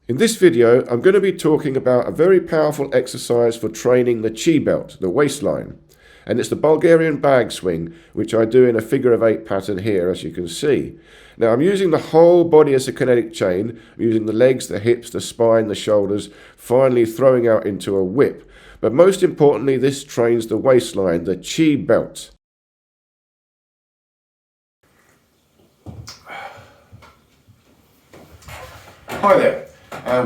In this video, I'm going to be talking about a very powerful exercise for training the chi belt, the waistline. And it's the Bulgarian bag swing, which I do in a figure of 8 pattern here, as you can see. Now, I'm using the whole body as a kinetic chain. I'm using the legs, the hips, the spine, the shoulders, finally throwing out into a whip. But most importantly, this trains the waistline, the chi belt. Hi there.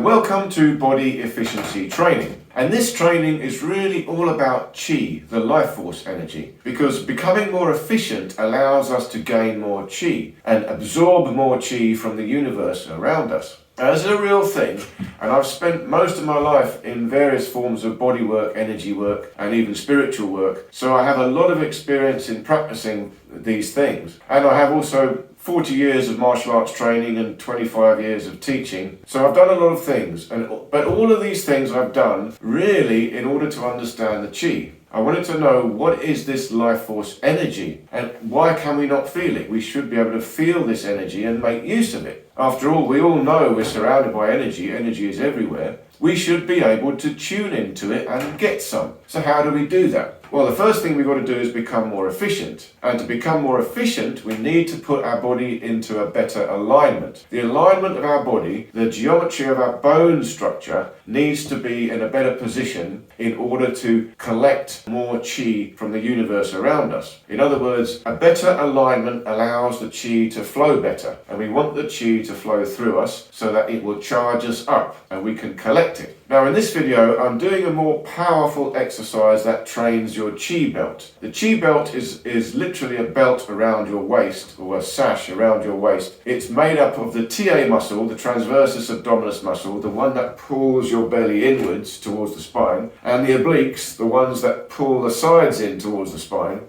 Welcome to Body Efficiency Training. And this training is really all about chi, the life force energy, because becoming more efficient allows us to gain more chi and absorb more chi from the universe around us. Now, this is a real thing, and I've spent most of my life in various forms of body work, energy work, and even spiritual work, so I have a lot of experience in practicing these things. And I have also 40 years of martial arts training and 25 years of teaching. So I've done a lot of things, but all of these things I've done really in order to understand the chi. I wanted to know, what is this life force energy and why can we not feel it? We should be able to feel this energy and make use of it. After all, we all know we're surrounded by energy. Energy is everywhere. We should be able to tune into it and get some. So how do we do that? Well, the first thing we've got to do is become more efficient. And to become more efficient, we need to put our body into a better alignment. The alignment of our body, the geometry of our bone structure, needs to be in a better position in order to collect more chi from the universe around us. In other words, a better alignment allows the chi to flow better. And we want the chi to flow through us so that it will charge us up and we can collect it. Now, in this video, I'm doing a more powerful exercise that trains your chi belt. The chi belt is literally a belt around your waist, or a sash around your waist. It's made up of the TA muscle, the transversus abdominis muscle, the one that pulls your belly inwards towards the spine, and the obliques, the ones that pull the sides in towards the spine,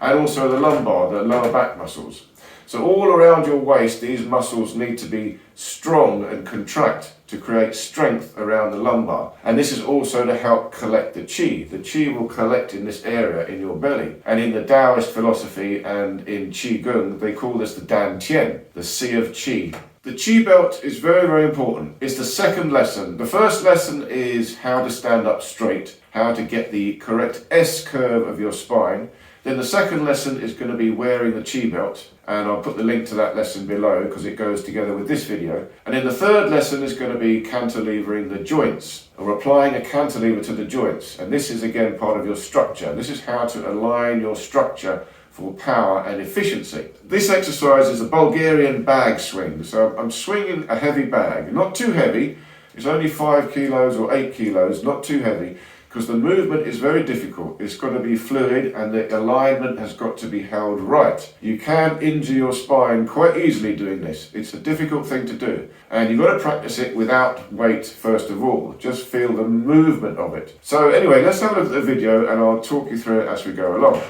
and also the lumbar, the lower back muscles. So all around your waist, these muscles need to be strong and contract to create strength around the lumbar. And this is also to help collect the chi. The chi will collect in this area in your belly. And in the Taoist philosophy and in Qigong, they call this the Dan Tien, the sea of chi. The chi belt is very, very important. It's the second lesson. The first lesson is how to stand up straight, how to get the correct S curve of your spine. Then the second lesson is going to be wearing the chi belt, and I'll put the link to that lesson below because it goes together with this video. And then the third lesson is going to be cantilevering the joints, or applying a cantilever to the joints. And this is again part of your structure. This is how to align your structure for power and efficiency. This exercise is a Bulgarian bag swing. So I'm swinging a heavy bag, not too heavy. It's only 5 kilos or 8 kilos, not too heavy, because the movement is very difficult. It's got to be fluid and the alignment has got to be held right. You can injure your spine quite easily doing this. It's a difficult thing to do. And you've got to practice it without weight first of all. Just feel the movement of it. So anyway, let's have a look at the video and I'll talk you through it as we go along.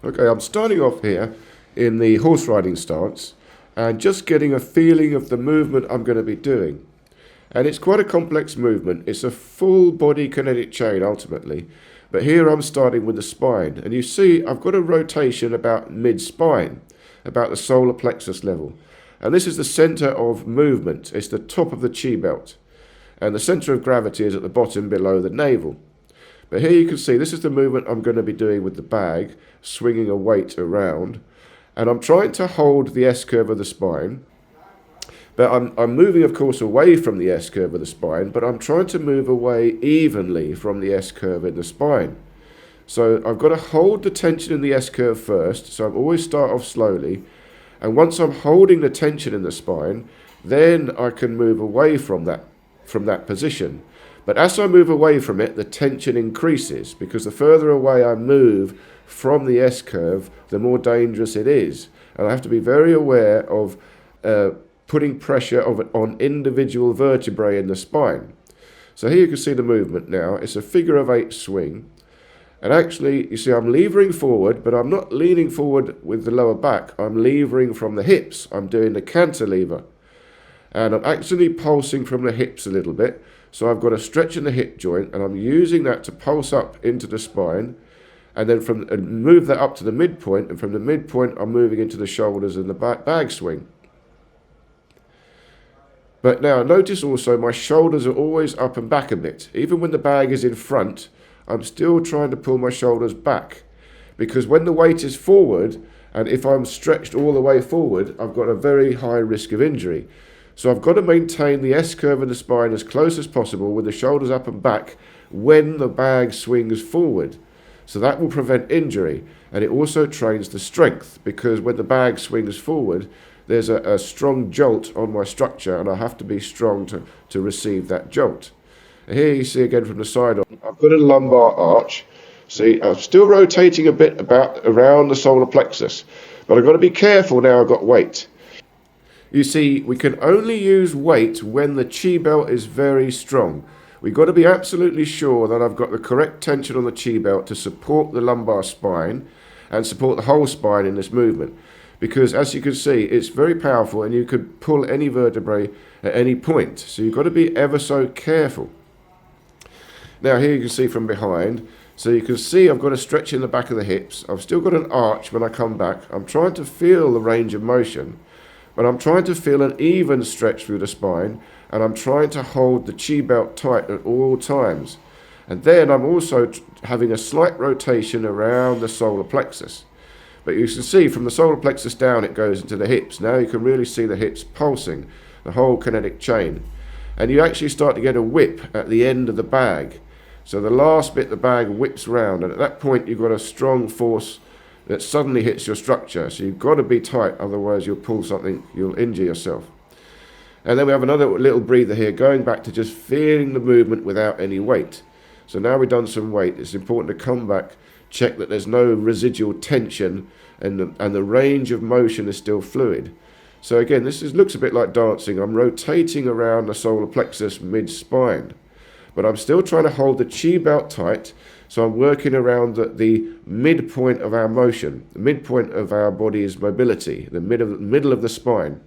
Okay, I'm starting off here in the horse riding stance, and just getting a feeling of the movement I'm going to be doing. And it's quite a complex movement. It's a full body kinetic chain ultimately, but here I'm starting with the spine, and you see I've got a rotation about mid-spine, about the solar plexus level, and this is the center of movement. It's the top of the chi belt, and the center of gravity is at the bottom below the navel. But here you can see this is the movement I'm going to be doing with the bag, swinging a weight around. And I'm trying to hold the S-curve of the spine, but I'm moving, of course, away from the S-curve of the spine, but I'm trying to move away evenly from the S-curve in the spine. So I've got to hold the tension in the S-curve first, so I always start off slowly, and once I'm holding the tension in the spine, then I can move away from that position. But as I move away from it, the tension increases, because the further away I move from the S-curve, the more dangerous it is. And I have to be very aware of putting pressure on individual vertebrae in the spine. So here you can see the movement now. It's a figure of 8 swing. And actually, you see I'm levering forward, but I'm not leaning forward with the lower back. I'm levering from the hips. I'm doing the cantilever. And I'm actually pulsing from the hips a little bit. So I've got a stretch in the hip joint, and I'm using that to pulse up into the spine. and then move that up to the midpoint, and from the midpoint I'm moving into the shoulders and the bag swing. But now notice also my shoulders are always up and back a bit. Even when the bag is in front, I'm still trying to pull my shoulders back, because when the weight is forward, and if I'm stretched all the way forward, I've got a very high risk of injury. So I've got to maintain the S-curve of the spine as close as possible with the shoulders up and back when the bag swings forward. So that will prevent injury, and it also trains the strength, because when the bag swings forward, there's a strong jolt on my structure, and I have to be strong to receive that jolt. And here you see again from the side, I've got a lumbar arch. See, I'm still rotating a bit around the solar plexus, but I've got to be careful now I've got weight. You see, we can only use weight when the chi belt is very strong. We've got to be absolutely sure that I've got the correct tension on the chi belt to support the lumbar spine and support the whole spine in this movement. Because as you can see, it's very powerful and you could pull any vertebrae at any point. So you've got to be ever so careful. Now here you can see from behind. So you can see I've got a stretch in the back of the hips. I've still got an arch when I come back. I'm trying to feel the range of motion, but I'm trying to feel an even stretch through the spine, and I'm trying to hold the chi belt tight at all times. And then I'm also having a slight rotation around the solar plexus. But you can see from the solar plexus down it goes into the hips. Now you can really see the hips pulsing, the whole kinetic chain. And you actually start to get a whip at the end of the bag. So the last bit the bag whips round, and at that point you've got a strong force that suddenly hits your structure. So you've got to be tight, otherwise you'll pull something, you'll injure yourself. And then we have another little breather here, going back to just feeling the movement without any weight. So now we've done some weight, it's important to come back, check that there's no residual tension, and the range of motion is still fluid. So again, looks a bit like dancing. I'm rotating around the solar plexus mid-spine, but I'm still trying to hold the chi belt tight. So I'm working around the midpoint of our motion, the midpoint of our body's mobility, the middle of the spine.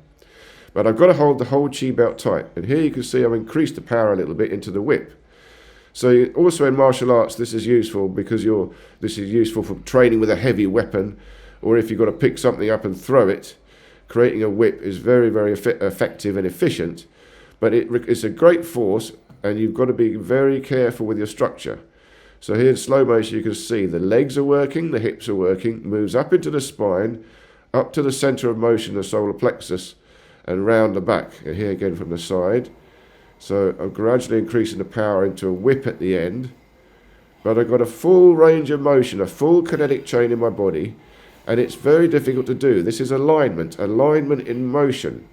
But I've got to hold the whole chi belt tight. And here you can see I've increased the power a little bit into the whip. So also in martial arts, this is useful because this is useful for training with a heavy weapon, or if you've got to pick something up and throw it. Creating a whip is very, very effective and efficient, but it's a great force, and you've got to be very careful with your structure. So here in slow motion you can see the legs are working, the hips are working, moves up into the spine, up to the center of motion, the solar plexus, and round the back. And here again from the side. So I'm gradually increasing the power into a whip at the end, but I've got a full range of motion, a full kinetic chain in my body, and it's very difficult to do. This is alignment in motion.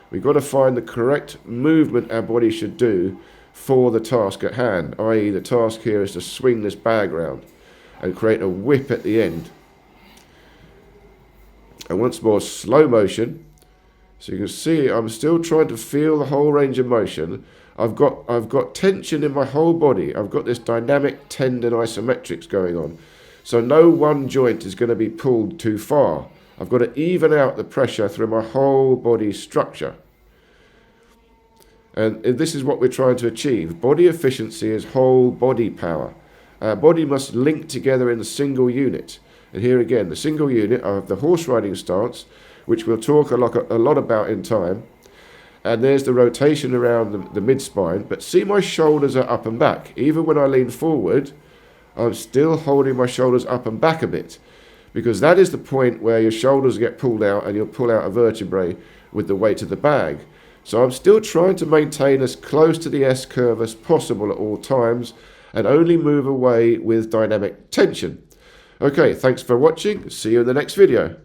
We've got to find the correct movement our body should do for the task at hand, i.e. the task here is to swing this bag round and create a whip at the end. And once more, slow motion. So you can see I'm still trying to feel the whole range of motion. I've got tension in my whole body. I've got this dynamic tendon isometrics going on. So no one joint is going to be pulled too far. I've got to even out the pressure through my whole body structure. And this is what we're trying to achieve. Body efficiency is whole body power. Our body must link together in a single unit. And here again, the single unit, I have the horse riding stance, which we'll talk a lot about in time. And there's the rotation around the mid-spine. But see, my shoulders are up and back. Even when I lean forward, I'm still holding my shoulders up and back a bit, because that is the point where your shoulders get pulled out and you'll pull out a vertebrae with the weight of the bag. So I'm still trying to maintain as close to the S-curve as possible at all times, and only move away with dynamic tension. Okay, thanks for watching. See you in the next video.